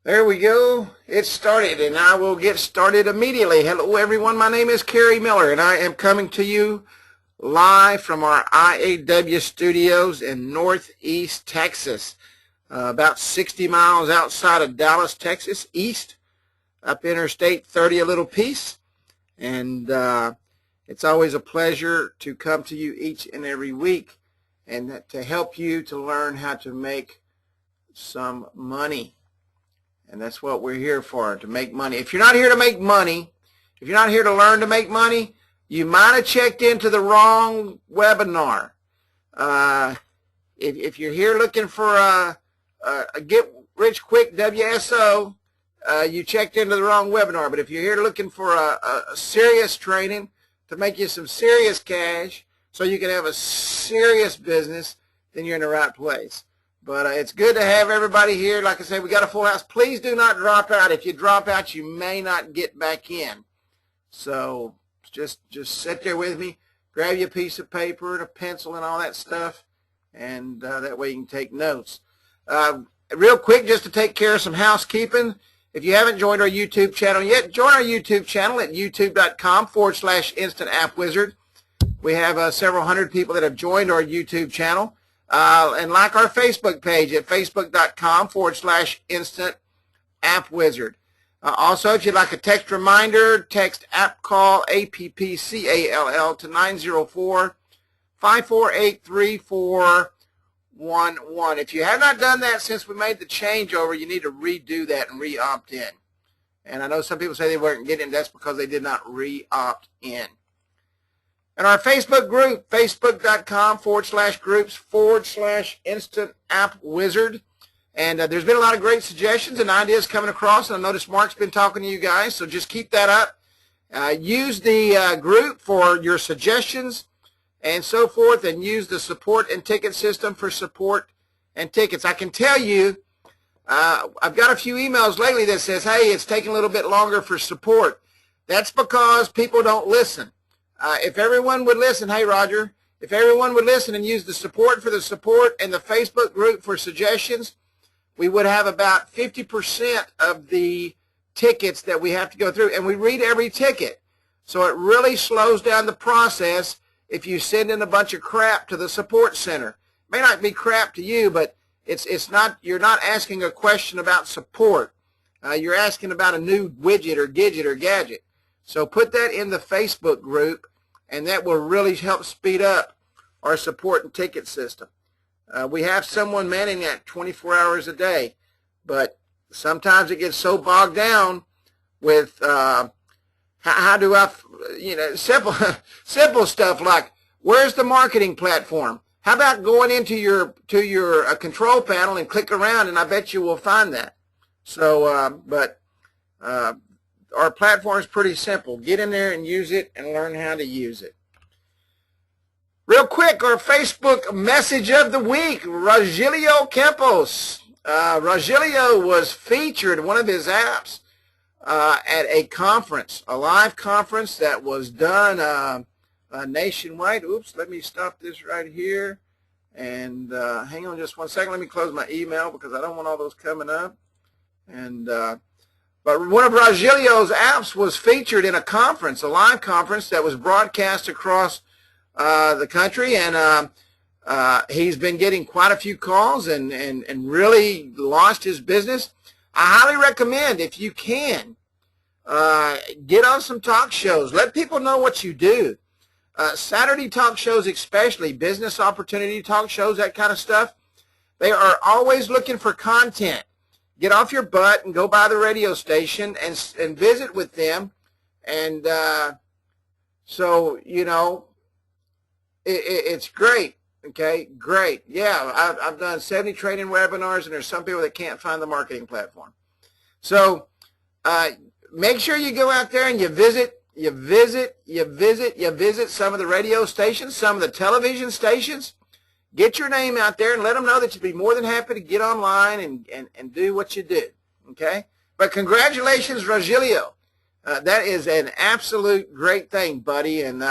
There we go. It started, and I will get started immediately. Hello, everyone. My name is Kerry Miller, and I am coming to you live from our IAW studios in Northeast Texas, about 60 miles outside of Dallas, Texas, east, up Interstate 30 a little piece. And it's always a pleasure to come to you each and every week and to help you to learn how to make some money. And that's what we're here for, to make money. If you're not here to make money, if you're not here to learn to make money, you might have checked into the wrong webinar. If you're here looking for a get-rich-quick WSO, you checked into the wrong webinar. But if you're here looking for a serious training to make you some serious cash so you can have a serious business, then you're in the right place. But it's good to have everybody here. Like I said, we got a full house. Please do not drop out. If you drop out, you may not get back in. So just sit there with me. Grab you a piece of paper and a pencil and all that stuff, and that way you can take notes. Real quick, just to take care of some housekeeping, if you haven't joined our YouTube channel yet, join our YouTube channel at youtube.com/Instant App Wizard. We have several hundred people that have joined our YouTube channel. And like our Facebook page at facebook.com/Instant App Wizard. Also, if you'd like a text reminder, text app call APPCALL to 904-548-3411. If you have not done that since we made the changeover, you need to redo that and re-opt in. And I know some people say they weren't getting it. That's because they did not re-opt in. And our Facebook group, facebook.com/groups/Instant App Wizard. And there's been a lot of great suggestions and ideas coming across. And I noticed Mark's been talking to you guys, so just keep that up. Use the group for your suggestions and so forth, and use the support and ticket system for support and tickets. I can tell you, I've got a few emails lately that says, hey, it's taking a little bit longer for support. That's because people don't listen. If everyone would listen, hey, Roger, if everyone would listen and use the support for the support and the Facebook group for suggestions, we would have about 50% of the tickets that we have to go through. And we read every ticket. So it really slows down the process if you send in a bunch of crap to the support center. It may not be crap to you, but it's not, you're not asking a question about support. You're asking about a new widget or gadget or gadget. So put that in the Facebook group, and that will really help speed up our support and ticket system. We have someone manning that 24 hours a day, but sometimes it gets so bogged down with how do I, simple stuff like, where's the marketing platform? How about going into your control panel and click around, and I bet you will find that. So, our platform is pretty simple. Get in there and use it and learn how to use it. Real quick, our Facebook message of the week, Rogelio Campos. Rogelio was featured, one of his apps, at a conference, a live conference that was done nationwide. Oops, let me stop this right here. And hang on just one second. Let me close my email because I don't want all those coming up. And but one of Rogelio's apps was featured in a conference, a live conference that was broadcast across the country, and he's been getting quite a few calls and really launched his business. I highly recommend, if you can, get on some talk shows. Let people know what you do. Saturday talk shows especially, business opportunity talk shows, that kind of stuff, they are always looking for content. Get off your butt and go by the radio station and visit with them. And so, it's great. Okay, great. Yeah, I've done 70 training webinars, and there's some people that can't find the marketing platform. So make sure you go out there and you visit some of the radio stations, some of the television stations. Get your name out there and let them know that you'd be more than happy to get online and do what you do, okay? But congratulations, Rogelio. That is an absolute great thing, buddy, and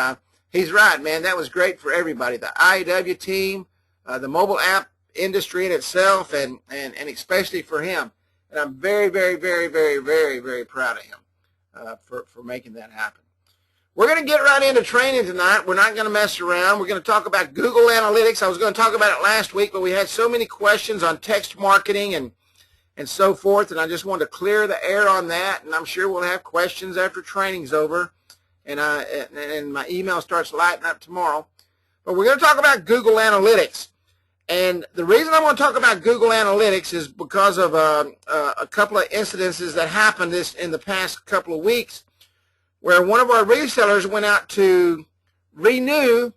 he's right, man. That was great for everybody, the IAW team, the mobile app industry in itself, and especially for him. And I'm very, very, very, very, very, very proud of him for making that happen. We're going to get right into training tonight. We're not going to mess around. We're going to talk about Google Analytics. I was going to talk about it last week, but we had so many questions on text marketing and so forth, and I just wanted to clear the air on that, and I'm sure we'll have questions after training's over, and my email starts lighting up tomorrow. But we're going to talk about Google Analytics. And the reason I want to talk about Google Analytics is because of a couple of incidences that happened in the past couple of weeks, where one of our resellers went out to renew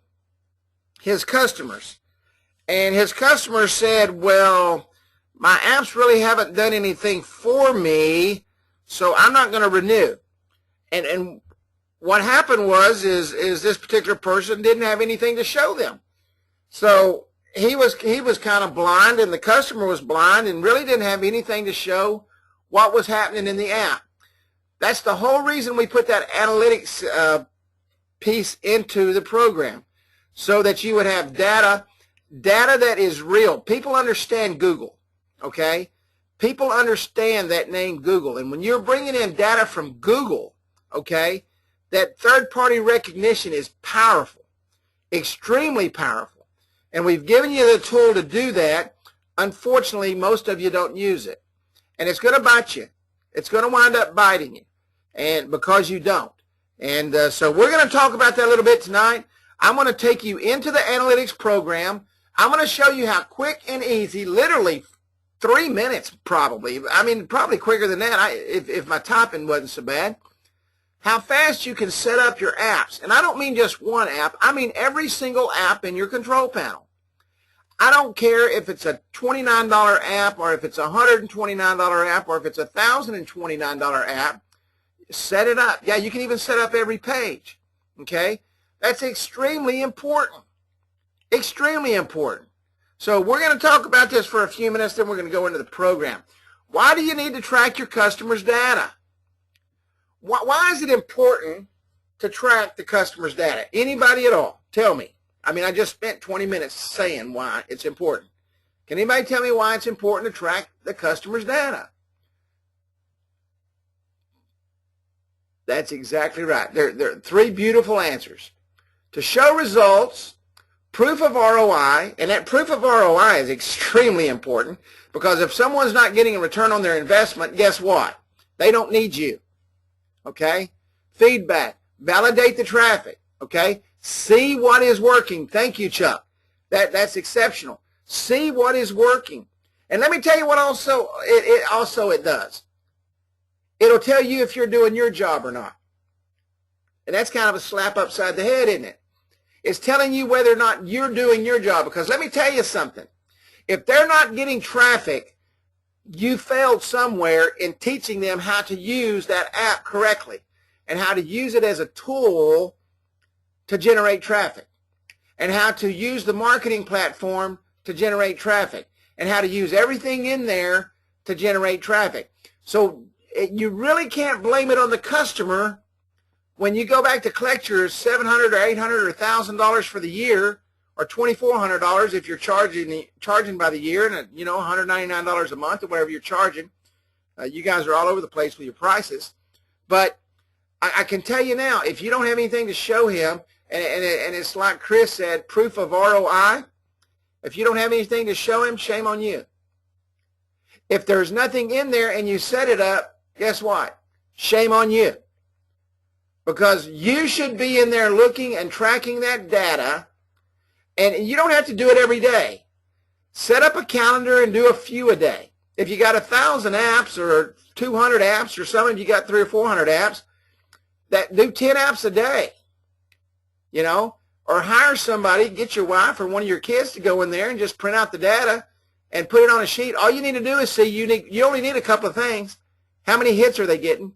his customers. And his customers said, well, my apps really haven't done anything for me, so I'm not going to renew. And what happened was this particular person didn't have anything to show them. So he was kind of blind, and the customer was blind and really didn't have anything to show what was happening in the app. That's the whole reason we put that analytics piece into the program, so that you would have data that is real. People understand Google, okay? People understand that name Google. And when you're bringing in data from Google, okay, that third-party recognition is powerful, extremely powerful. And we've given you the tool to do that. Unfortunately, most of you don't use it. And it's going to bite you. It's going to wind up biting you, and because you don't. And so we're going to talk about that a little bit tonight. I'm going to take you into the analytics program. I'm going to show you how quick and easy, literally 3 minutes probably. I mean, probably quicker than that if my typing wasn't so bad. How fast you can set up your apps. And I don't mean just one app. I mean every single app in your control panel. I don't care if it's a $29 app or if it's a $129 app or if it's a $1,029 app. Set it up. Yeah, you can even set up every page. Okay? That's extremely important. Extremely important. So we're going to talk about this for a few minutes, then we're going to go into the program. Why do you need to track your customers' data? Why is it important to track the customer's data? Anybody at all? Tell me. I mean, I just spent 20 minutes saying why it's important. Can anybody tell me why it's important to track the customer's data? That's exactly right. There are three beautiful answers. To show results, proof of ROI, and that proof of ROI is extremely important, because if someone's not getting a return on their investment, guess what? They don't need you. Okay? Feedback. Validate the traffic. Okay? See what is working. Thank you, Chuck. That's exceptional. See what is working. And let me tell you what it does. It'll tell you if you're doing your job or not. And that's kind of a slap upside the head, isn't it? It's telling you whether or not you're doing your job. Because let me tell you something. If they're not getting traffic, you failed somewhere in teaching them how to use that app correctly and how to use it as a tool to generate traffic, and how to use the marketing platform to generate traffic, and how to use everything in there to generate traffic. So you really can't blame it on the customer when you go back to collect your $700 or $800 or $1,000 for the year, or $2,400 if you're charging by the year, and $199 a month or whatever you're charging. You guys are all over the place with your prices. But I can tell you now, if you don't have anything to show him, and it's like Chris said, proof of ROI, if you don't have anything to show him, shame on you. If there's nothing in there and you set it up, guess what? Shame on you. Because you should be in there looking and tracking that data. And you don't have to do it every day. Set up a calendar and do a few a day. If you got 1,000 apps or 200 apps, or some of you got 300 or 400 apps, do 10 apps a day. Or hire somebody, get your wife or one of your kids to go in there and just print out the data and put it on a sheet. All you need to do is see, you only need a couple of things. How many hits are they getting?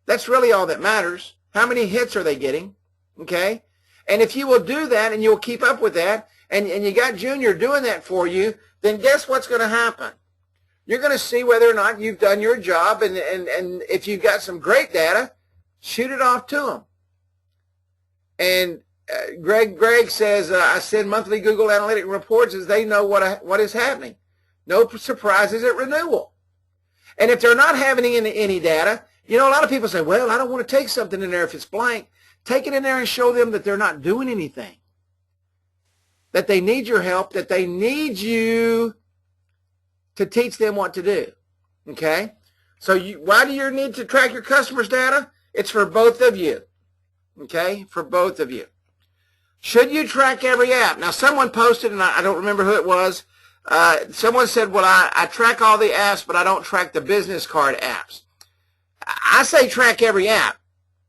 That's really all that matters. How many hits are they getting? Okay? And if you will do that and you'll keep up with that, and you got Junior doing that for you, then guess what's going to happen? You're going to see whether or not you've done your job, and if you've got some great data, shoot it off to them. And Greg says, I send monthly Google Analytics reports as they know what is happening. No surprises at renewal. And if they're not having any data, you know, a lot of people say, well, I don't want to take something in there if it's blank. Take it in there and show them that they're not doing anything, that they need your help, that they need you to teach them what to do, okay? So why do you need to track your customers' data? It's for both of you, okay, for both of you. Should you track every app? Now, someone posted, and I don't remember who it was, someone said, well, I track all the apps, but I don't track the business card apps. I say track every app.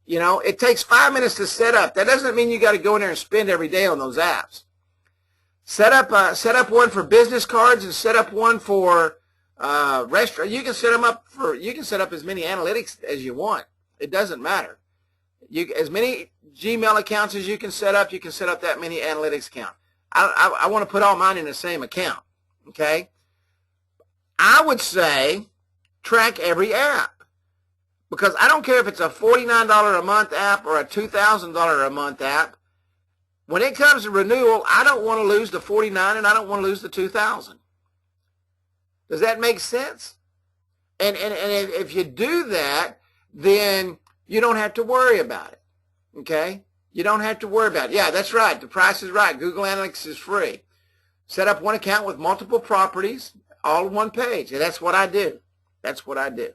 You know, it takes 5 minutes to set up. That doesn't mean you got to go in there and spend every day on those apps. Set up one for business cards and set up one for restaurant. You can set up as many analytics as you want. It doesn't matter. As many Gmail accounts as you can set up that many analytics accounts. I want to put all mine in the same account. Okay? I would say track every app. Because I don't care if it's a $49 a month app or a $2,000 a month app. When it comes to renewal, I don't want to lose the $49 and I don't want to lose the $2,000. Does that make sense? And if you do that, then you don't have to worry about it. Okay? You don't have to worry about it. Yeah, that's right. The price is right. Google Analytics is free. Set up one account with multiple properties, all on one page. And that's what I do. That's what I do.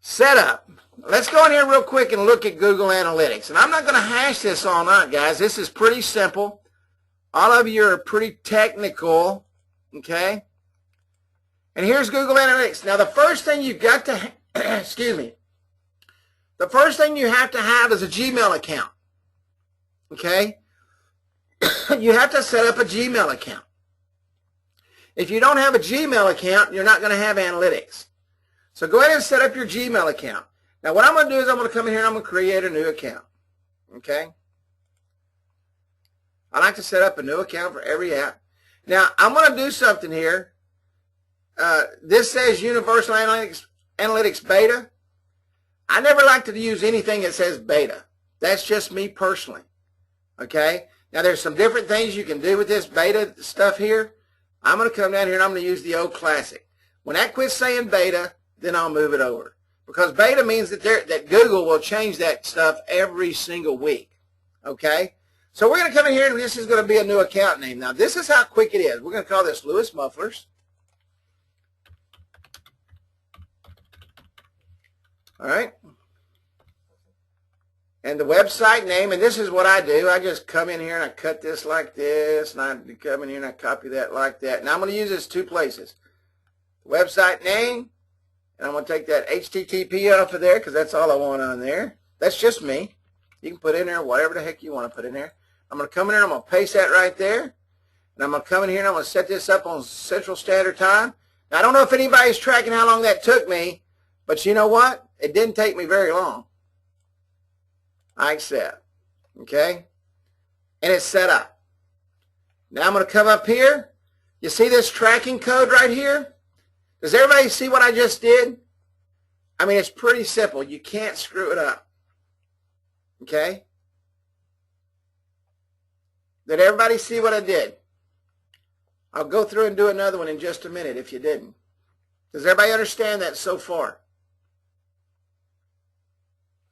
Setup. Let's go in here real quick and look at Google Analytics. And I'm not going to hash this all night, guys. This is pretty simple. All of you are pretty technical, okay? And here's Google Analytics. Now, the first thing you've got to, excuse me, the first thing you have to have is a Gmail account, okay? You have to set up a Gmail account. If you don't have a Gmail account, you're not going to have analytics. So go ahead and set up your Gmail account. Now what I'm going to do is I'm going to come in here and I'm going to create a new account. Okay? I like to set up a new account for every app. Now I'm going to do something here. This says Universal Analytics Beta. I never like to use anything that says beta. That's just me personally. Okay? Now there's some different things you can do with this beta stuff here. I'm going to come down here and I'm going to use the old classic. When that quits saying beta, then I'll move it over. Because beta means that Google will change that stuff every single week. Okay? So we're going to come in here and this is going to be a new account name. Now this is how quick it is. We're going to call this Lewis Mufflers. Alright? And the website name, and this is what I do. I just come in here and I cut this like this, and I come in here and I copy that like that. Now I'm going to use this two places. Website name. And I'm going to take that HTTP off of there because that's all I want on there. That's just me. You can put in there whatever the heck you want to put in there. I'm going to come in here and I'm going to paste that right there. And I'm going to come in here and I'm going to set this up on Central Standard Time. Now, I don't know if anybody's tracking how long that took me, but you know what? It didn't take me very long. I accept. Okay? And it's set up. Now I'm going to come up here. You see this tracking code right here? Does everybody see what I just did? I mean, it's pretty simple. You can't screw it up. Okay? Did everybody see what I did? I'll go through and do another one in just a minute if you didn't. Does everybody understand that so far?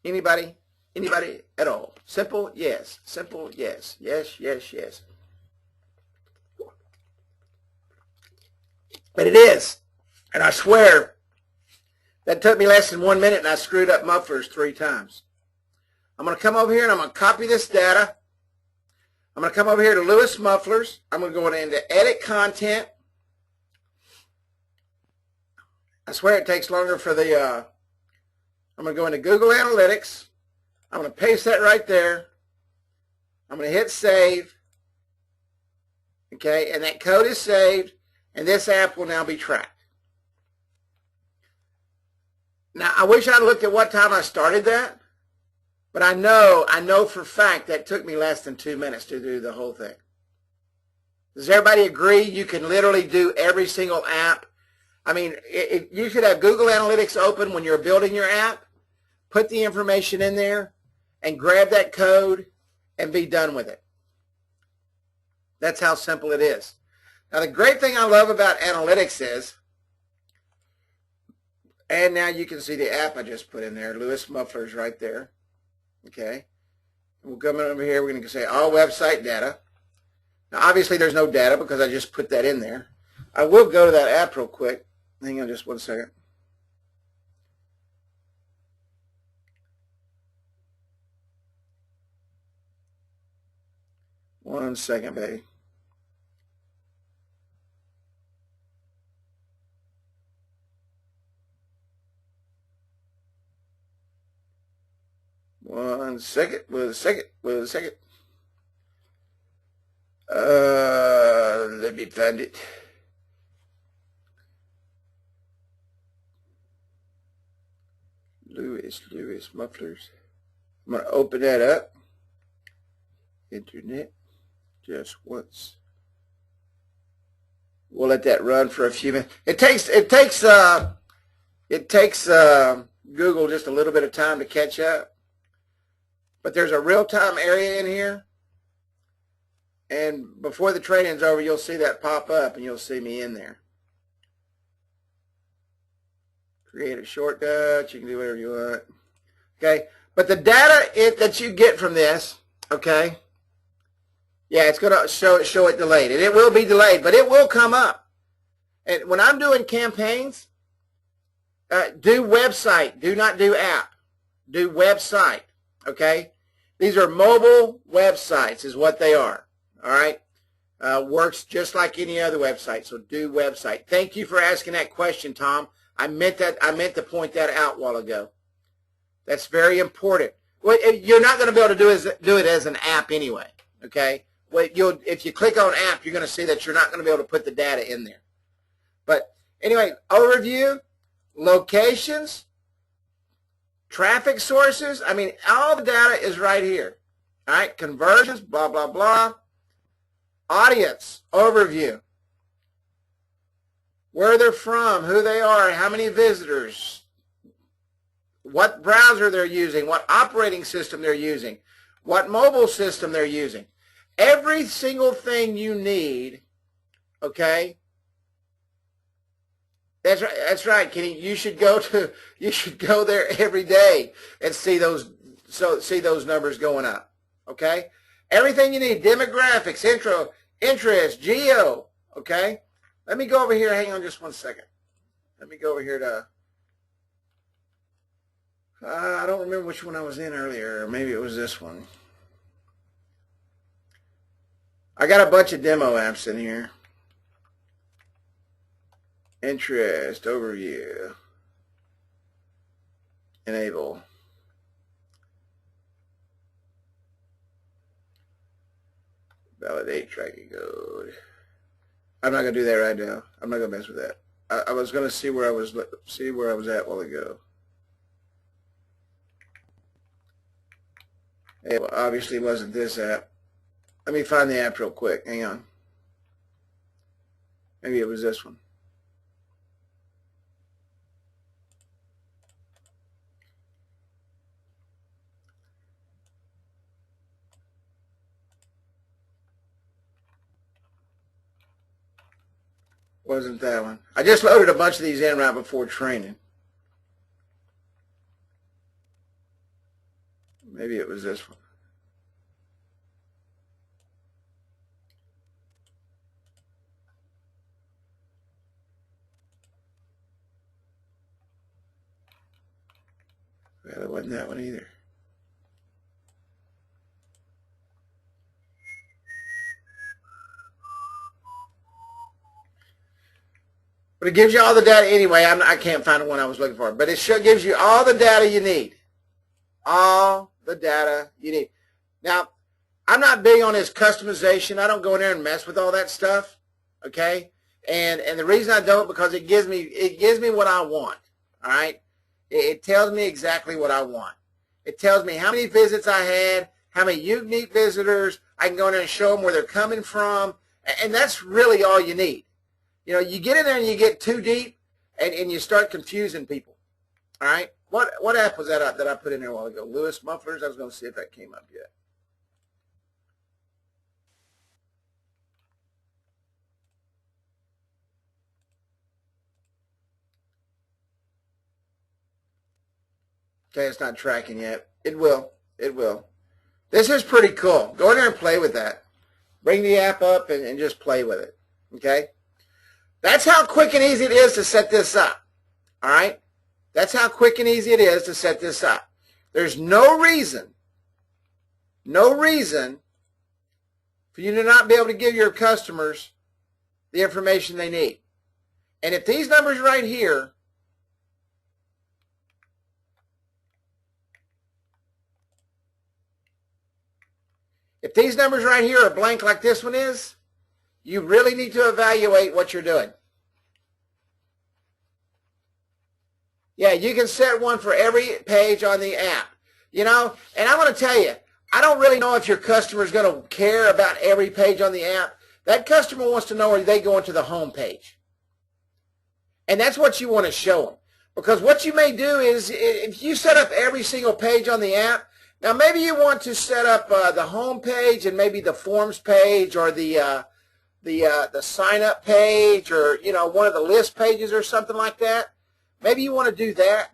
Anybody? Anybody at all? Simple? Yes. Simple? Yes. Yes, yes, yes. But it is. And I swear, that took me less than 1 minute and I screwed up Mufflers 3 times. I'm going to come over here and I'm going to copy this data. I'm going to come over here to Lewis Mufflers. I'm going to go into Edit Content. I swear it takes longer for the, I'm going to go into Google Analytics. I'm going to paste that right there. I'm going to hit Save. Okay, and that code is saved, and this app will now be tracked. Now, I wish I'd looked at what time I started that, but I know for a fact that took me less than 2 minutes to do the whole thing. Does everybody agree you can literally do every single app? I mean, you should have Google Analytics open when you're building your app, put the information in there, and grab that code and be done with it. That's how simple it is. Now, the great thing I love about analytics is And now you can see the app I just put in there. Lewis Mufflers right there. Okay. We'll come over here. We're going to say all website data. Now, obviously, there's no data because I just put that in there. I will go to that app real quick. Hang on just 1 second. One second, baby. One second. Let me find it. Lewis Mufflers. I'm going to open that up. Internet. Just once. We'll let that run for a few minutes. It takes Google just a little bit of time to catch up. But there's a real-time area in here. And before the training's over, you'll see that pop up and you'll see me in there. Create a shortcut. You can do whatever you want. Okay. But the data that you get from this, okay, yeah, it's going to show it delayed. And it will be delayed, but it will come up. And when I'm doing campaigns, do website. Do not do app. Do website. Okay? These are mobile websites is what they are. All right? Works just like any other website. So do website. Thank you for asking that question, Tom. I meant to point that out a while ago. That's very important. Well, you're not going to be able to do it as an app anyway. Okay? Well, if you click on app, you're going to see that you're not going to be able to put the data in there. But anyway, overview, locations, traffic sources. I mean, all the data is right here. All right, conversions, blah, blah, blah. Audience, overview. Where they're from, who they are, how many visitors, what browser they're using, what operating system they're using, what mobile system they're using. Every single thing you need, okay? That's right, Kenny. You should go there every day and see those numbers going up. Okay? Everything you need, demographics, interest, geo, okay? Let me go over here. Hang on just 1 second. Let me go over here to I don't remember which one I was in earlier. Maybe it was this one. I got a bunch of demo apps in here. Interest, overview, enable. Validate tracking code. I'm not gonna do that right now. I'm not gonna mess with that. I was gonna see where I was at a while ago. It obviously wasn't this app. Let me find the app real quick. Hang on. Maybe it was this one. Wasn't that one. I just loaded a bunch of these in right before training. Maybe it was this one. Well, it wasn't that one either. But it gives you all the data anyway. I can't find the one I was looking for. But it gives you all the data you need. All the data you need. Now, I'm not big on this customization. I don't go in there and mess with all that stuff. Okay? And the reason I don't, because it gives me what I want. All right? It tells me exactly what I want. It tells me how many visits I had, how many unique visitors. I can go in there and show them where they're coming from. And that's really all you need. You know, you get in there and you get too deep and you start confusing people. All right? What app was that I put in there a while ago? Lewis Mufflers? I was going to see if that came up yet. Okay, it's not tracking yet. It will. It will. This is pretty cool. Go in there and play with that. Bring the app up and just play with it. Okay? That's how quick and easy it is to set this up. All right? That's how quick and easy it is to set this up. There's no reason for you to not be able to give your customers the information they need. And if these numbers right here are blank like this one is, you really need to evaluate what you're doing. Yeah, you can set one for every page on the app. You know, and I'm going to tell you, I don't really know if your customer is going to care about every page on the app. That customer wants to know where they go into the home page. And that's what you want to show them. Because what you may do is, if you set up every single page on the app, now maybe you want to set up the home page and maybe the forms page or the sign up page, or one of the list pages or something like that. Maybe you want to do that.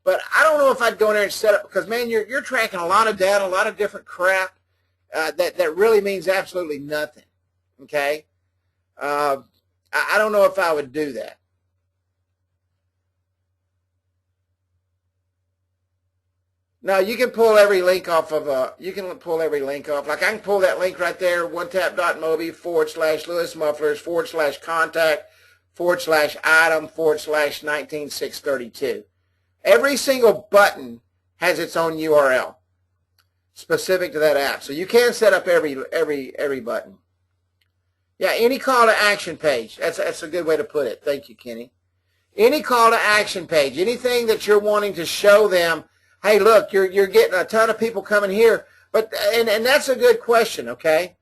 But I don't know if I'd go in there and set up, because, man, you're tracking a lot of data, a lot of different crap that really means absolutely nothing, okay? I don't know if I would do that. No, you can pull every link off of you can pull every link off. Like I can pull that link right there, onetap.mobi/lewismufflers/contact/item/19632. Every single button has its own URL specific to that app. So you can set up every button. Yeah, any call to action page. That's a good way to put it. Thank you, Kenny. Any call to action page, anything that you're wanting to show them, hey, look, you're getting a ton of people coming here. But and that's a good question, okay?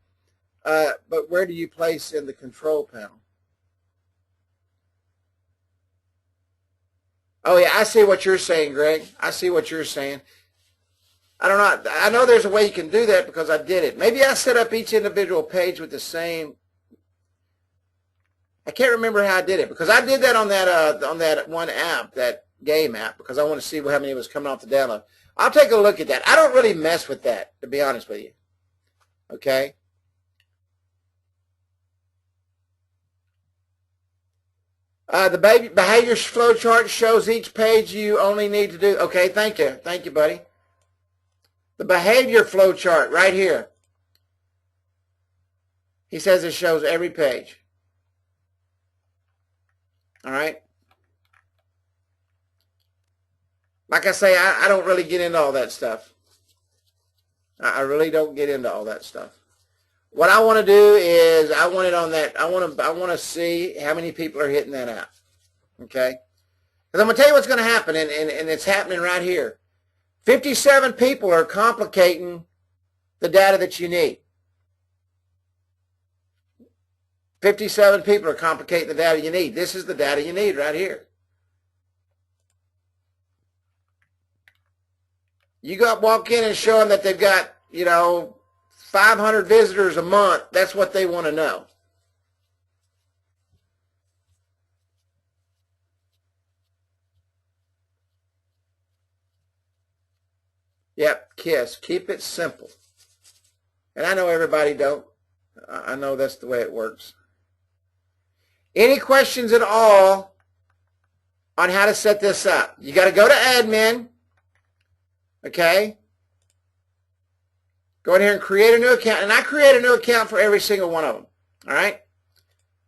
But where do you place in the control panel? Oh, yeah, I see what you're saying, Greg. I see what you're saying. I don't know. I know there's a way you can do that because I did it. Maybe I set up each individual page with the same. I can't remember how I did it, because I did that on that one app, that game app, because I want to see how many was coming off the download. I'll take a look at that. I don't really mess with that, to be honest with you. Okay? The behavior flow chart shows each page you only need to do. Okay, thank you. Thank you, buddy. The behavior flow chart right here. He says it shows every page. All right? Like I say, I don't really get into all that stuff. I really don't get into all that stuff. What I want to do is I want it on that. I want to see how many people are hitting that app. Okay? Because I'm going to tell you what's going to happen, and it's happening right here. 57 people are complicating the data that you need. 57 people are complicating the data you need. This is the data you need right here. You walk in and show them that they've got, 500 visitors a month. That's what they want to know. Yep, KISS. Keep it simple. And I know everybody don't. I know that's the way it works. Any questions at all on how to set this up? You got to go to admin. Okay? Go in here and create a new account. And I create a new account for every single one of them. All right?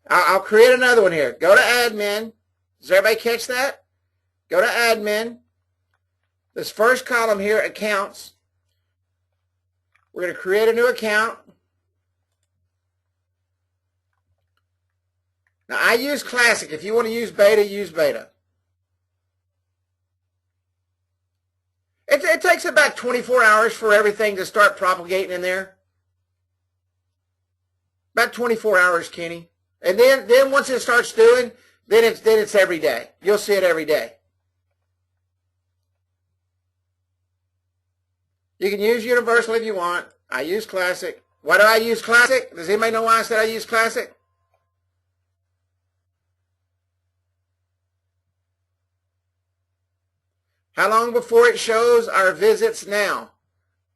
I'll create another one here. Go to admin. Does everybody catch that? Go to admin. This first column here, accounts. We're going to create a new account. Now, I use Classic. If you want to use Beta, use Beta. It takes about 24 hours for everything to start propagating in there. About 24 hours, Kenny. And then once it starts doing, then it's every day. You'll see it every day. You can use Universal if you want. I use Classic. Why do I use Classic? Does anybody know why I said I use Classic? How long before it shows our visits now?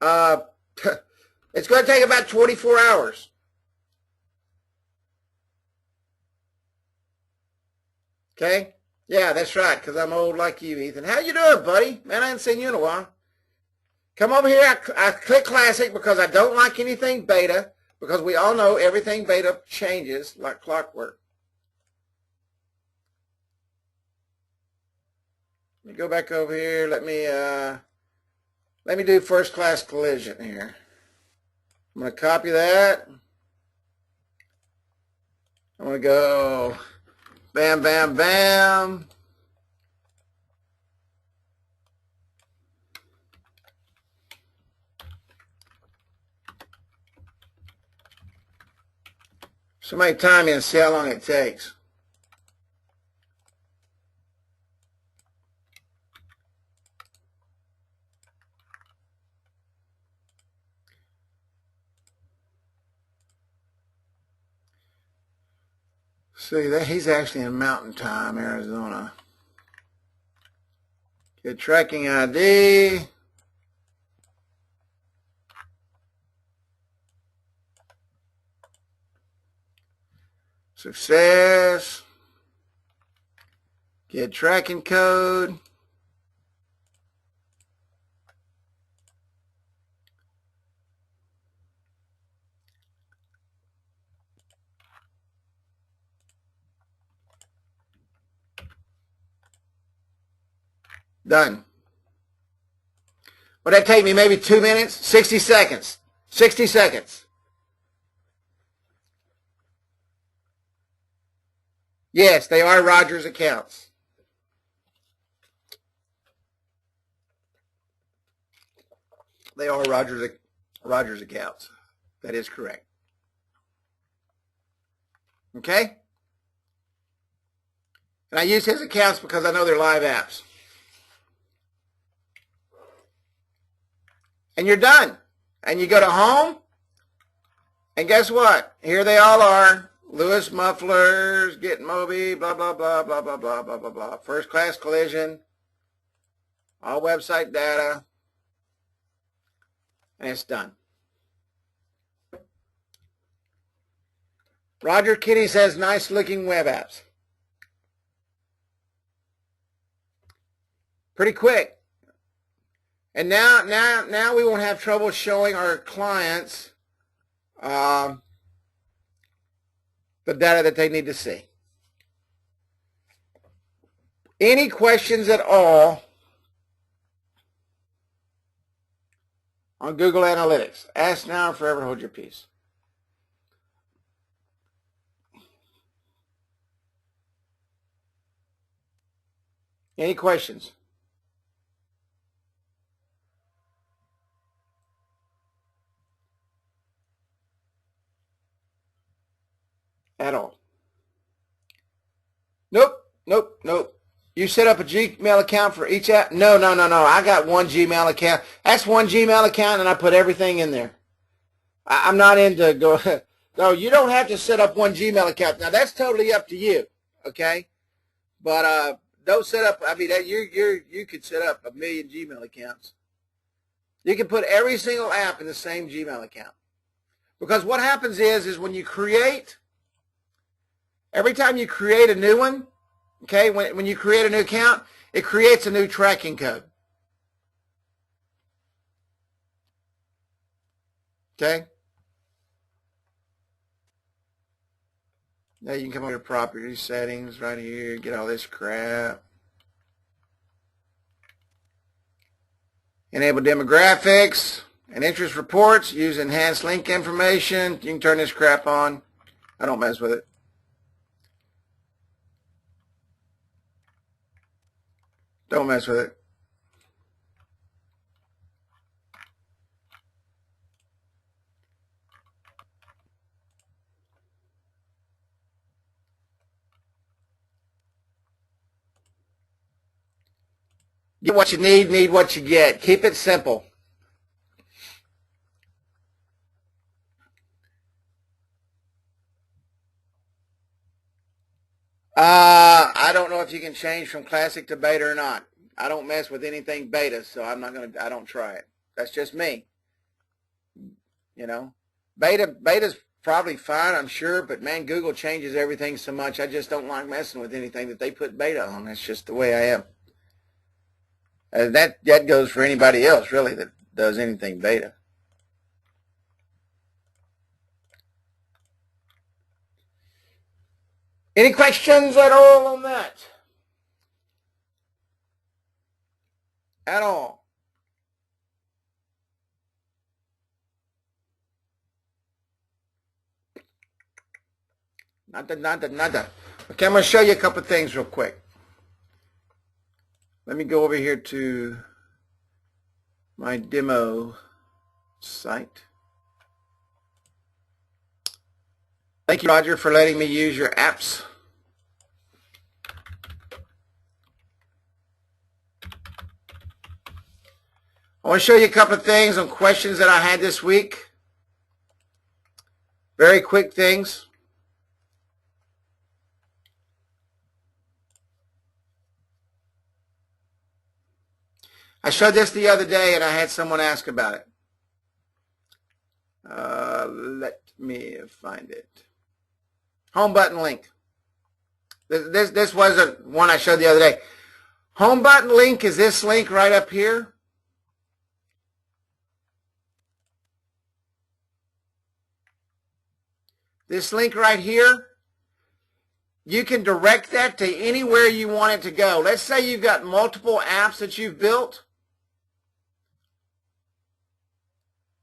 It's going to take about 24 hours. Okay? Yeah, that's right, because I'm old like you, Ethan. How you doing, buddy? Man, I haven't seen you in a while. Come over here. I click Classic because I don't like anything beta, because we all know everything beta changes like clockwork. Let me go back over here. Let me do first class collision here. I'm going to copy that. I'm going to go bam, bam, bam. Somebody time me and see how long it takes. See, that he's actually in Mountain Time, Arizona. Get tracking ID. Success. Get tracking code. Done. Would that take me maybe 2 minutes? 60 seconds. 60 seconds. Yes, they are Rogers accounts. They are Rogers accounts. That is correct. Okay? And I use his accounts because I know they're live apps. And you're done. And you go to home, and guess what? Here they all are. Lewis Mufflers, Gitmobi, blah, blah, blah, blah, blah, blah, blah, blah, blah. First class collision. All website data. And it's done. Roger Kitty says, nice looking web apps. Pretty quick. And now we won't have trouble showing our clients the data that they need to see. Any questions at all on Google Analytics? Ask now or forever hold your peace. Any questions? At all? Nope. You set up a Gmail account for each app? No. I got one Gmail account. That's one Gmail account, and I put everything in there. I'm not into go. No, you don't have to set up one Gmail account. Now that's totally up to you. Okay, but don't set up. I mean, you could set up 1 million Gmail accounts. You can put every single app in the same Gmail account, because what happens is when you create. Every time you create a new one, okay, when you create a new account, it creates a new tracking code. Okay? Now you can come over to property settings right here, get all this crap. Enable demographics and interest reports, use enhanced link information. You can turn this crap on. I don't mess with it. Don't mess with it. Get what you need what you get. Keep it simple. I don't know if you can change from classic to beta or not. I don't mess with anything beta, so I don't try it. That's just me. You know, beta's probably fine, I'm sure, but man, Google changes everything so much. I just don't like messing with anything that they put beta on. That's just the way I am. That goes for anybody else, really, that does anything beta. Any questions at all on that? At all? Nada. Okay, I'm going to show you a couple of things real quick. Let me go over here to my demo site. Thank you, Roger, for letting me use your apps. I want to show you a couple of things on questions that I had this week. Very quick things. I showed this the other day and I had someone ask about it. Let me find it. Home button link. This wasn't one I showed the other day. Home button link is this link right up here. This link right here, you can direct that to anywhere you want it to go. Let's say you've got multiple apps that you've built.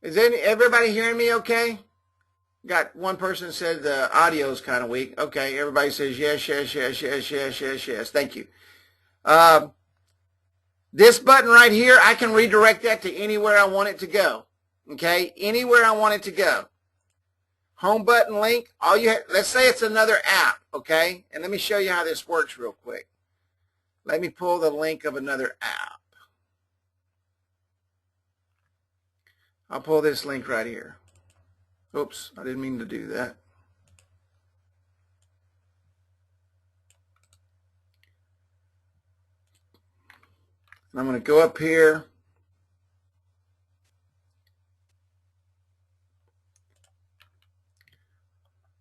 Is everybody hearing me okay? Got one person said the audio is kind of weak. Okay, everybody says yes. Thank you. This button right here, I can redirect that to anywhere I want it to go. Okay, anywhere I want it to go. Home button link, let's say it's another app, okay? And let me show you how this works real quick. Let me pull the link of another app. I'll pull this link right here. Oops, I didn't mean to do that. And I'm going to go up here.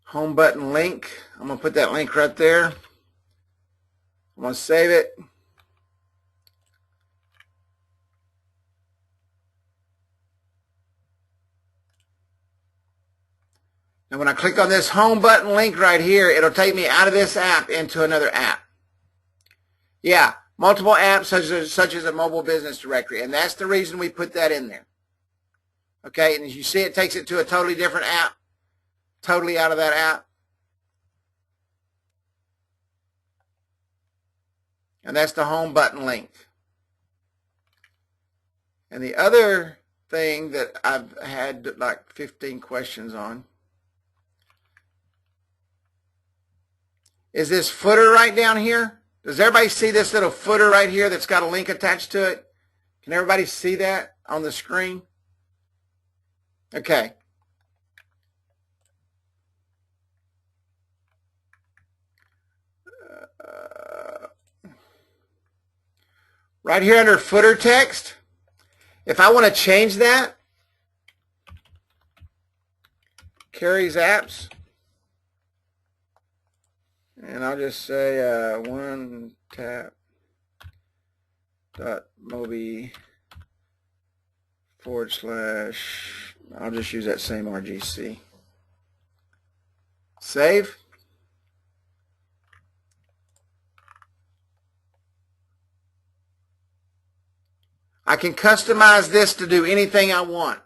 Home button link. I'm going to put that link right there. I'm going to save it. And when I click on this home button link right here, it'll take me out of this app into another app. Yeah, multiple apps such as a mobile business directory. And that's the reason we put that in there. Okay, and as you see, it takes it to a totally different app. Totally out of that app. And that's the home button link. And the other thing that I've had like 15 questions on is this footer right down here. Does everybody see this little footer right here that's got a link attached to it? Can everybody see that on the screen? Okay. Right here under footer text, if I want to change that, Carrie's apps, and I'll just say one tap dot mobi / I'll just use that same RGC. Save. I can customize this to do anything I want.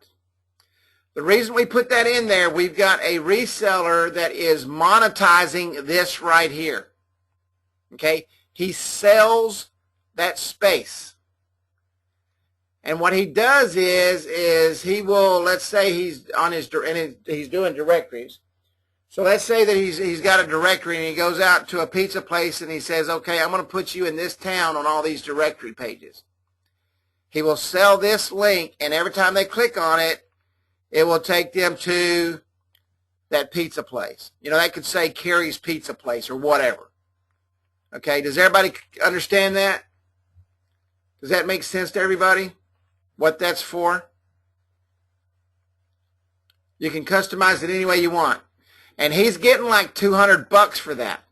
The reason we put that in there, we've got a reseller that is monetizing this right here. Okay? He sells that space. And what he does is he will, let's say he's on he's doing directories. So let's say that he's got a directory and he goes out to a pizza place and he says, okay, I'm going to put you in this town on all these directory pages. He will sell this link, and every time they click on it, it will take them to that pizza place. You know, that could say Carrie's Pizza Place or whatever. Okay, does everybody understand that? Does that make sense to everybody? What that's for? You can customize it any way you want. And he's getting like $200 for that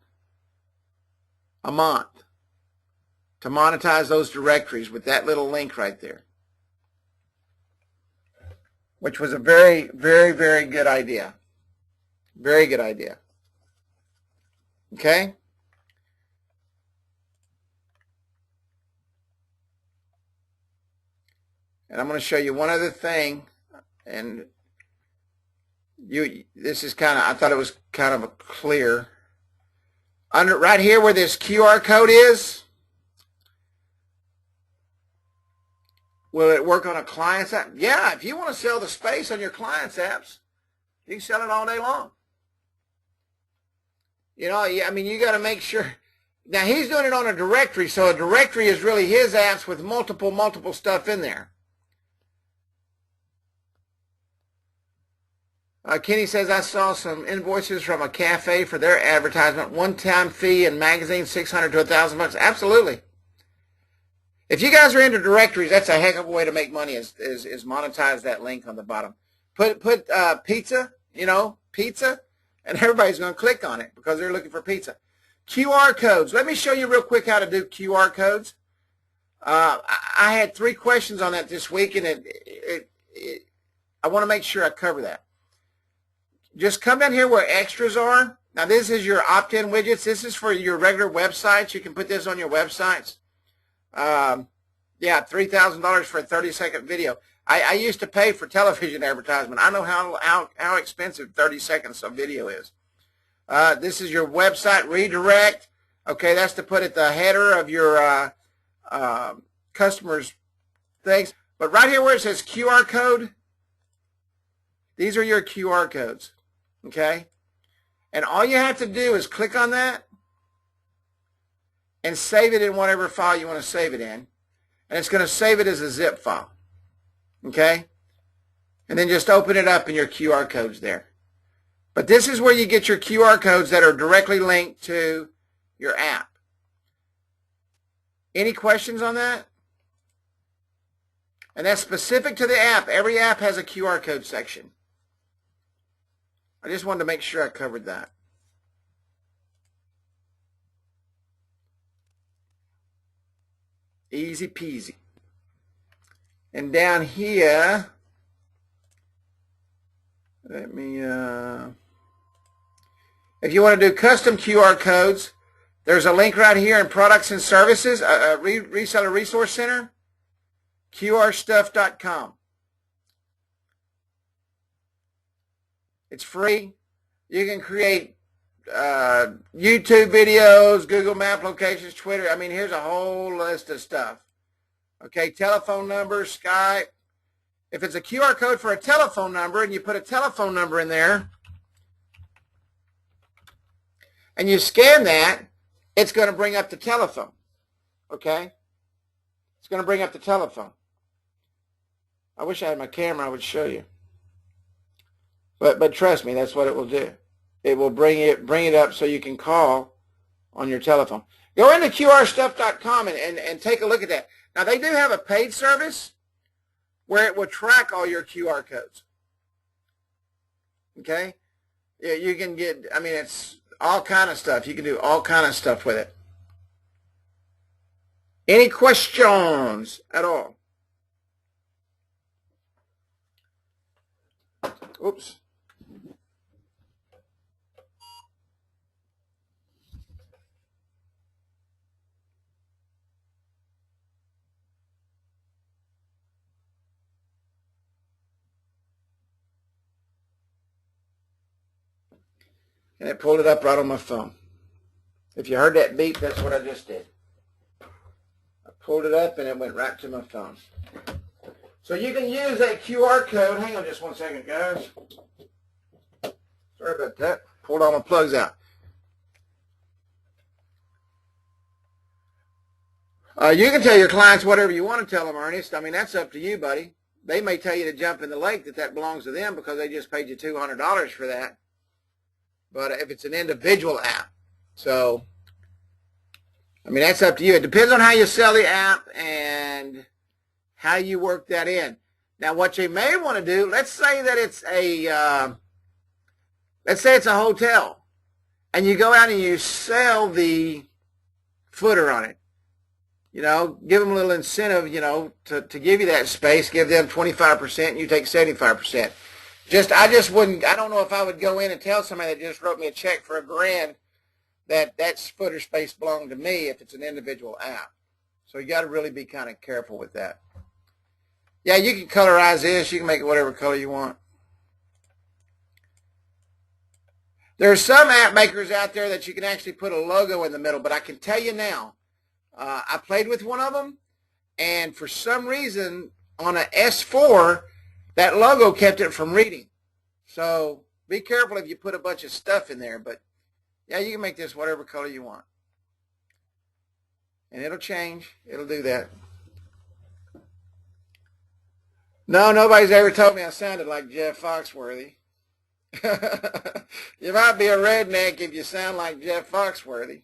a month to monetize those directories with that little link right there, which was a very, very, very good idea. Very good idea. Okay? And I'm going to show you one other thing, and this is kind of, I thought it was kind of clear. Under right here where this QR code is, will it work on a client's app? Yeah, if you want to sell the space on your client's apps, you can sell it all day long. You know, I mean, you got to make sure. Now, he's doing it on a directory, so a directory is really his apps with multiple stuff in there. Kenny says, I saw some invoices from a cafe for their advertisement. One-time fee and magazine, $600 to $1,000. Absolutely. If you guys are into directories, that's a heck of a way to make money is monetize that link on the bottom. Put pizza, you know, pizza, and everybody's going to click on it because they're looking for pizza. QR codes. Let me show you real quick how to do QR codes. I had 3 questions on that this week, and I want to make sure I cover that. Just come down here where extras are. Now, this is your opt-in widgets. This is for your regular websites. You can put this on your websites. Yeah, $3,000 for a 30-second video. I used to pay for television advertisement. I know how expensive 30 seconds of video is. This is your website redirect. Okay, that's to put at the header of your customers' things. But right here where it says QR code, these are your QR codes. Okay? And all you have to do is click on that and save it in whatever file you want to save it in. And it's going to save it as a zip file. Okay? And then just open it up in your QR codes there. But this is where you get your QR codes that are directly linked to your app. Any questions on that? And that's specific to the app. Every app has a QR code section. I just wanted to make sure I covered that. Easy peasy. And down here, let me, if you want to do custom QR codes, there's a link right here in Products and Services, Reseller Resource Center, QRstuff.com. It's free. You can create YouTube videos, Google Map locations, Twitter. I mean, here's a whole list of stuff. Okay, telephone number, Skype. If it's a QR code for a telephone number and you put a telephone number in there and you scan that, it's going to bring up the telephone. Okay? It's going to bring up the telephone. I wish I had my camera, I would show you. But trust me, that's what it will do. It will bring it up so you can call on your telephone. Go into QRstuff.com and take a look at that. Now, they do have a paid service where it will track all your QR codes. Okay? Yeah, you can get, I mean, it's all kind of stuff. You can do all kind of stuff with it. Any questions at all? Oops. And it pulled it up right on my phone. If you heard that beep, that's what I just did. I pulled it up and it went right to my phone. So you can use that QR code. Hang on just one second, guys. Sorry about that. Pulled all my plugs out. You can tell your clients whatever you want to tell them, Ernest. I mean, that's up to you, buddy. They may tell you to jump in the lake that belongs to them because they just paid you $200 for that. But if it's an individual app, so I mean, that's up to you. It depends on how you sell the app and how you work that in. Now, what you may want to do, let's say it's a hotel, and you go out and you sell the footer on it. You know, give them a little incentive, you know, to give you that space. Give them 25% and you take 75%. I don't know if I would go in and tell somebody that just wrote me a check for $1,000 that footer space belonged to me if it's an individual app. So you got to really be kind of careful with that. Yeah, you can colorize this. You can make it whatever color you want. There are some app makers out there that you can actually put a logo in the middle, but I can tell you now, I played with one of them, and for some reason on an S4, that logo kept it from reading. So be careful if you put a bunch of stuff in there, but yeah, you can make this whatever color you want. And it'll change. It'll do that. No, nobody's ever told me I sounded like Jeff Foxworthy. You might be a redneck if you sound like Jeff Foxworthy.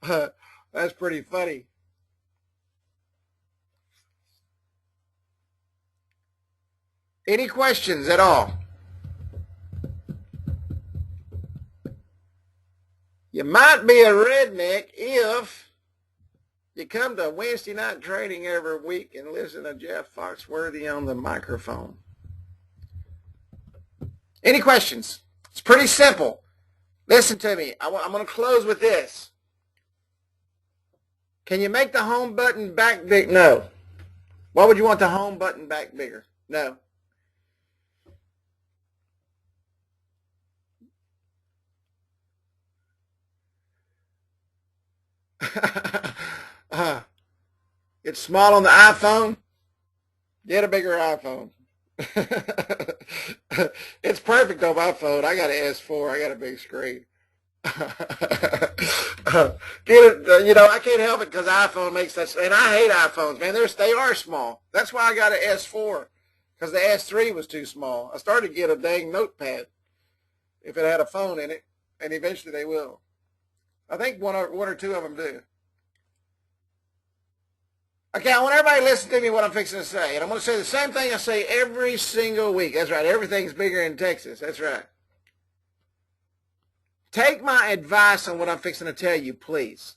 That's pretty funny. Any questions at all? You might be a redneck if you come to Wednesday night training every week and listen to Jeff Foxworthy on the microphone. Any questions? It's pretty simple. Listen to me. I'm going to close with this. Can you make the home button back big? No. Why would you want the home button back bigger? No. It's small on the iPhone. Get a bigger iPhone. It's perfect on my phone. I got an S4. I got a big screen. You know, I can't help it because iPhone makes that. And I hate iPhones, man. They are small. That's why I got an S4, because the S3 was too small. I started to get a dang notepad if it had a phone in it, and eventually they will. I think one or two of them do. Okay, I want everybody to listen to me what I'm fixing to say. And I'm going to say the same thing I say every single week. That's right. Everything's bigger in Texas. That's right. Take my advice on what I'm fixing to tell you, please.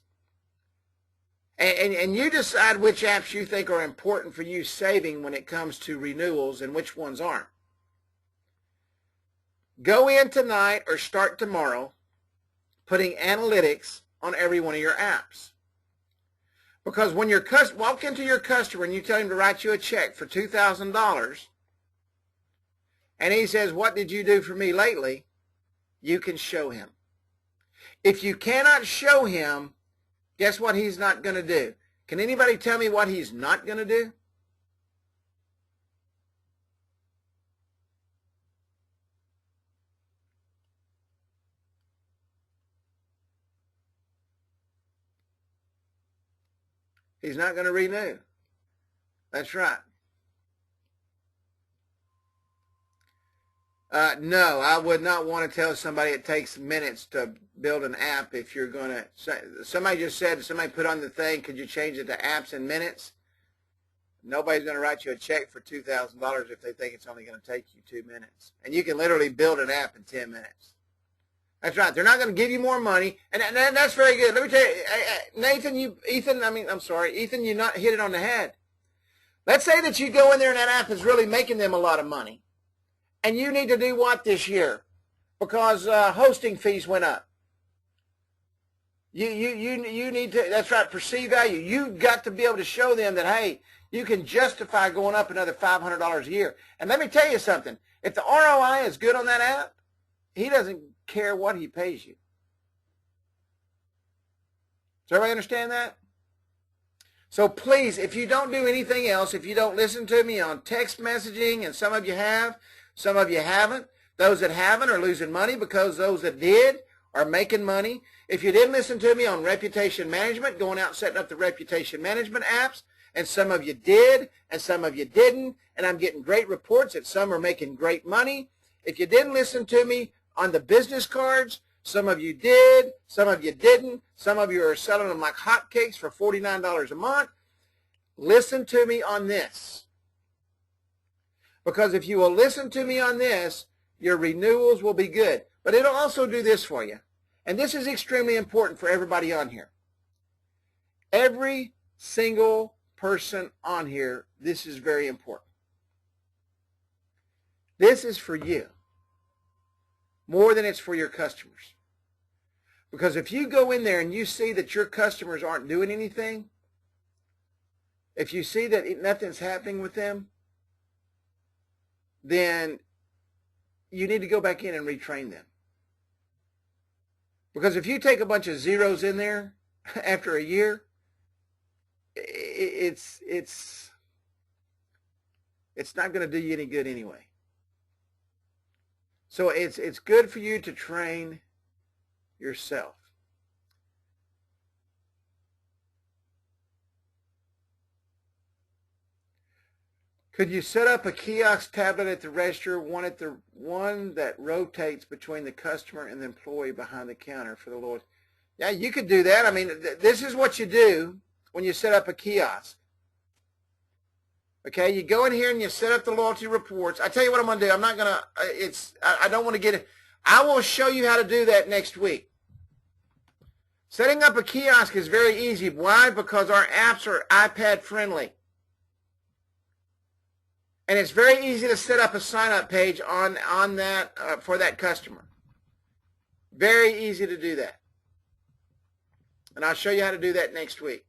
And you decide which apps you think are important for you saving when it comes to renewals and which ones aren't. Go in tonight or start tomorrow putting analytics on every one of your apps. Because when you walk into your customer and you tell him to write you a check for $2,000, and he says, "What did you do for me lately?" you can show him. If you cannot show him, guess what he's not going to do? Can anybody tell me what he's not going to do? He's not going to renew. That's right. No, I would not want to tell somebody it takes minutes to build an app if you're going to. Somebody just said, somebody put on the thing, could you change it to apps in minutes? Nobody's going to write you a check for $2,000 if they think it's only going to take you 2 minutes. And you can literally build an app in 10 minutes. That's right. They're not going to give you more money, and that's very good. Let me tell you, Ethan, you not hit it on the head. Let's say that you go in there and that app is really making them a lot of money, and you need to do what this year? Because hosting fees went up. You need to. That's right. Perceived value. You've got to be able to show them that, hey, you can justify going up another $500 a year. And let me tell you something. If the ROI is good on that app, he doesn't care what he pays you. Does everybody understand that? So please, if you don't do anything else, if you don't listen to me on text messaging, and some of you have, some of you haven't, those that haven't are losing money because those that did are making money. If you didn't listen to me on reputation management, going out and setting up the reputation management apps, and some of you did, and some of you didn't, and I'm getting great reports that some are making great money. If you didn't listen to me on the business cards, Some of you did. Some of you didn't. Some of you are selling them like hotcakes for $49 a month. Listen to me on this. Because if you will listen to me on this, your renewals will be good. But it'll also do this for you. And this is extremely important for everybody on here. Every single person on here, this is very important. This is for you more than it's for your customers. Because if you go in there and you see that your customers aren't doing anything, if you see that nothing's happening with them, then you need to go back in and retrain them. Because if you take a bunch of zeros in there after a year, it's not going to do you any good anyway. So it's good for you to train yourself. Could you set up a kiosk tablet at the register, one that rotates between the customer and the employee behind the counter for the loyalty? Yeah, you could do that. I mean, this is what you do when you set up a kiosk. Okay, you go in here and you set up the loyalty reports. I tell you what I'm going to do. I'm not going to, I don't want to get it. I will show you how to do that next week. Setting up a kiosk is very easy. Why? Because our apps are iPad friendly. And it's very easy to set up a sign-up page on that for that customer. Very easy to do that. And I'll show you how to do that next week.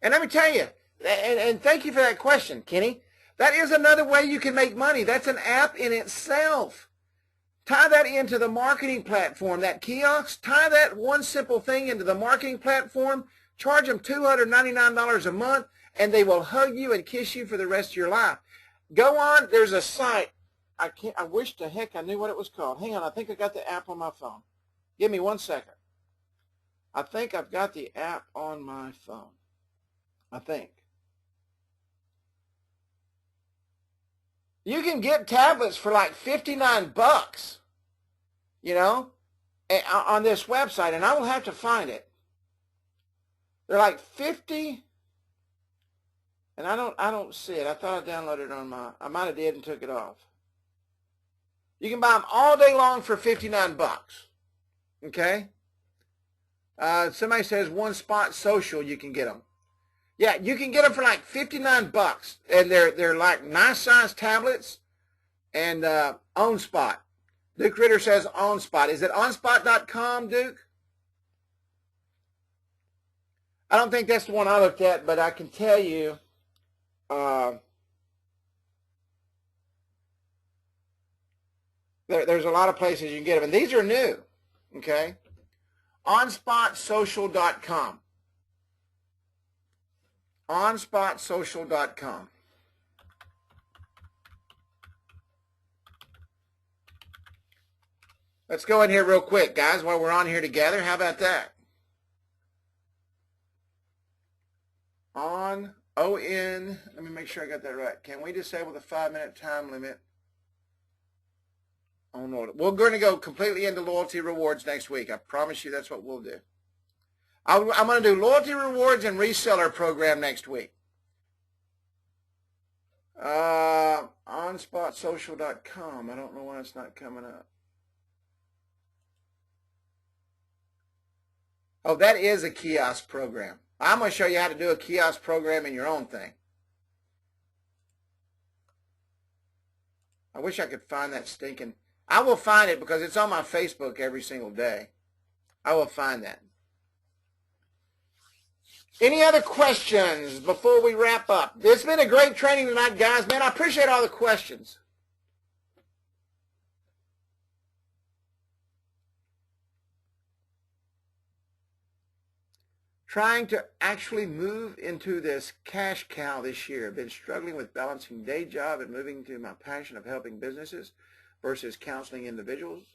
And let me tell you, and thank you for that question, Kenny. That is another way you can make money. That's an app in itself. Tie that into the marketing platform, that kiosk. Tie that one simple thing into the marketing platform. Charge them $299 a month, and they will hug you and kiss you for the rest of your life. Go on. There's a site. I wish to heck I knew what it was called. Hang on. I think I got the app on my phone. Give me 1 second. I think I've got the app on my phone. I think. You can get tablets for like $59, you know, on this website, and I will have to find it. They're like 50, and I don't see it. I thought I downloaded it on I might have did and took it off. You can buy them all day long for $59. Okay. Somebody says One Spot Social, you can get them. Yeah, you can get them for like $59, and they're like nice size tablets. And OnSpot. Duke Ritter says OnSpot. Is it onspot.com, Duke? I don't think that's the one I looked at, but I can tell you there's a lot of places you can get them, and these are new. Okay, OnSpotSocial.com. OnSpotSocial.com. Let's go in here real quick, guys, while we're on here together. How about that? let me make sure I got that right. Can we disable the 5-minute time limit on loyalty? We're going to go completely into loyalty rewards next week. I promise you that's what we'll do. I'm going to do loyalty rewards and reseller program next week. OnSpotSocial.com. I don't know why it's not coming up. Oh, that is a kiosk program. I'm going to show you how to do a kiosk program in your own thing. I wish I could find that stinking. I will find it because it's on my Facebook every single day. I will find that. Any other questions before we wrap up? It's been a great training tonight, guys. Man, I appreciate all the questions. Trying to actually move into this cash cow this year. I've been struggling with balancing day job and moving to my passion of helping businesses versus counseling individuals.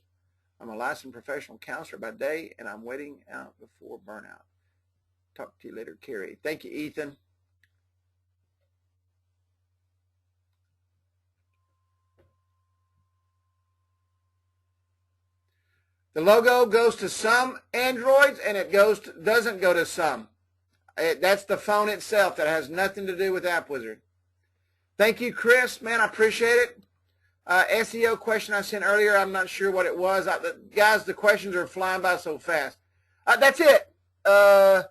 I'm a licensed professional counselor by day, and I'm waiting out before burnout. Talk to you later, Carrie. Thank you, Ethan. The logo goes to some Androids, and it doesn't go to some. That's the phone itself. That has nothing to do with AppWizard. Thank you, Chris. Man, I appreciate it. SEO question I sent earlier, I'm not sure what it was. Guys, the questions are flying by so fast. That's it. No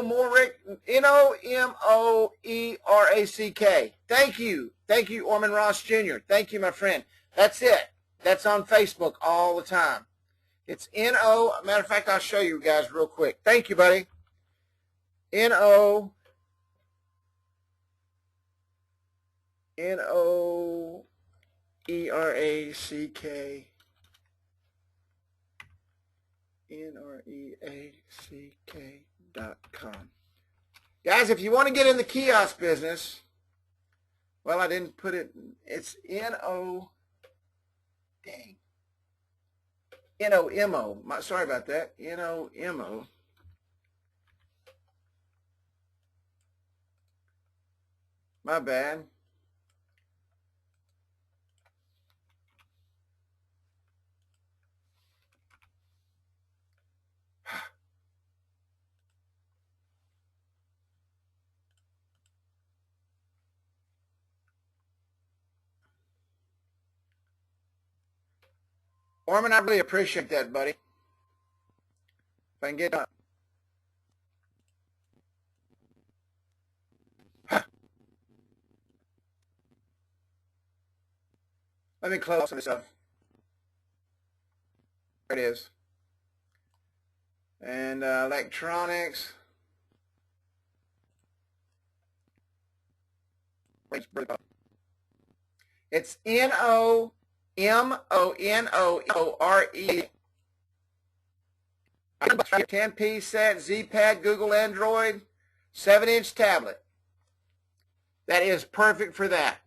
more, Rick. Nomoerack. Thank you. Thank you, Orman Ross Jr. Thank you, my friend. That's it. That's on Facebook all the time. It's N-O. Matter of fact, I'll show you guys real quick. Thank you, buddy. N-O-E-R-A-C-K. N-R-E-A-C-K.com. Guys, if you want to get in the kiosk business, well, I didn't put it. It's N-O. Dang. N-O-M-O. Sorry about that. N-O-M-O. My bad. Orman, I really appreciate that, buddy. If I can get up. Let me close some stuff. There it is. And electronics. It's N-O-M-O-N-O-R-E. 10-piece set, Z-Pad, Google Android, 7-inch tablet. That is perfect for that.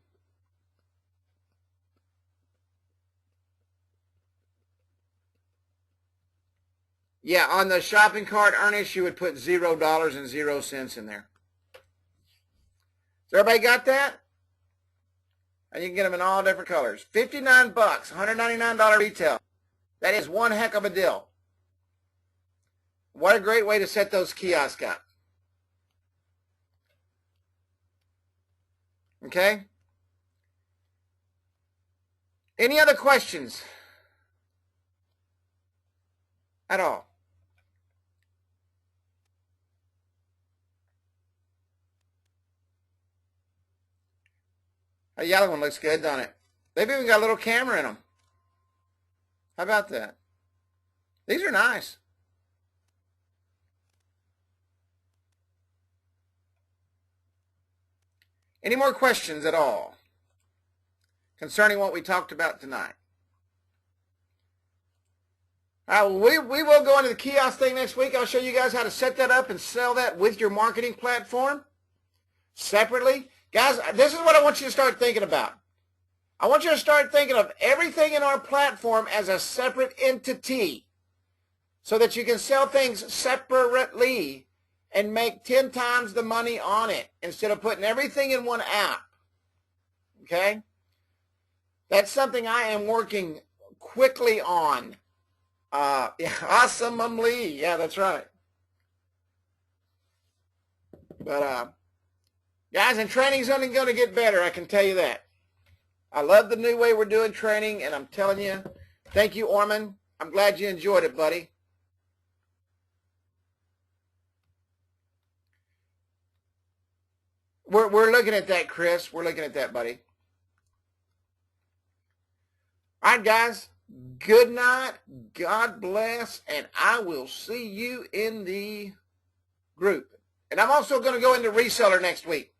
Yeah, on the shopping cart, Ernest, you would put $0.00 in there. So everybody got that? And you can get them in all different colors. $59, $199 retail. That is one heck of a deal. What a great way to set those kiosks up. Okay? Any other questions at all? A yellow one looks good, doesn't it? They've even got a little camera in them. How about that? These are nice. Any more questions at all concerning what we talked about tonight? All right, well, we will go into the kiosk thing next week. I'll show you guys how to set that up and sell that with your marketing platform separately. Guys, this is what I want you to start thinking about. I want you to start thinking of everything in our platform as a separate entity so that you can sell things separately and make 10 times the money on it instead of putting everything in one app. Okay? That's something I am working quickly on. Yeah, awesomely. Yeah, that's right. But, guys, and training's only going to get better, I can tell you that. I love the new way we're doing training, and I'm telling you, thank you, Orman. I'm glad you enjoyed it, buddy. We're looking at that, Chris. We're looking at that, buddy. All right, guys. Good night. God bless, and I will see you in the group. And I'm also going to go into reseller next week.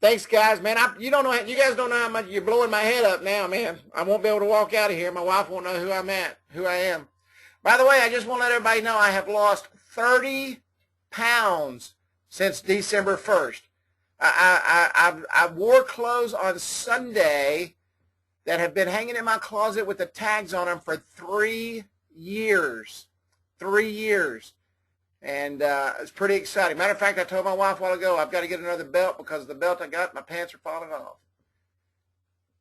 Thanks, guys. Man, you guys don't know how much you're blowing my head up now, man. I won't be able to walk out of here. My wife won't know who I am. By the way, I just want to let everybody know I have lost 30 pounds since December 1st. I wore clothes on Sunday that have been hanging in my closet with the tags on them for 3 years. 3 years. And it's pretty exciting. Matter of fact, I told my wife a while ago, I've got to get another belt because the belt I got, my pants are falling off.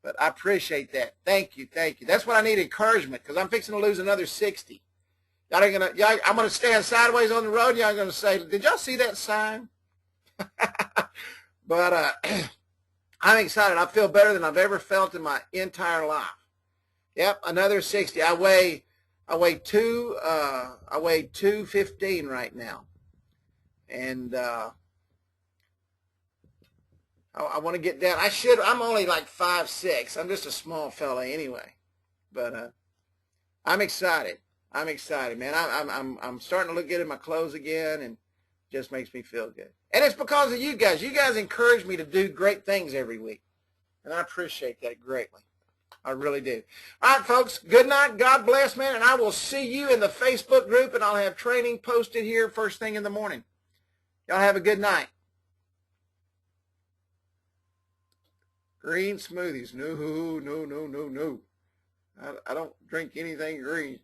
But I appreciate that. Thank you, thank you. That's what I need, encouragement, because I'm fixing to lose another 60. Y'all ain't gonna, I'm gonna stand sideways on the road. Y'all gonna say, "Did y'all see that sign?" But I'm excited. I feel better than I've ever felt in my entire life. Yep, another 60. I weigh 215 right now, and I want to get down. I'm only like 5'6". I'm just a small fella anyway, but I'm excited. I'm excited, man. I'm starting to look good in my clothes again, and just makes me feel good. And it's because of you guys. You guys encourage me to do great things every week, and I appreciate that greatly. I really do. All right, folks, good night. God bless, man, and I will see you in the Facebook group, and I'll have training posted here first thing in the morning. Y'all have a good night. Green smoothies. No, no, no, no, no. I don't drink anything green.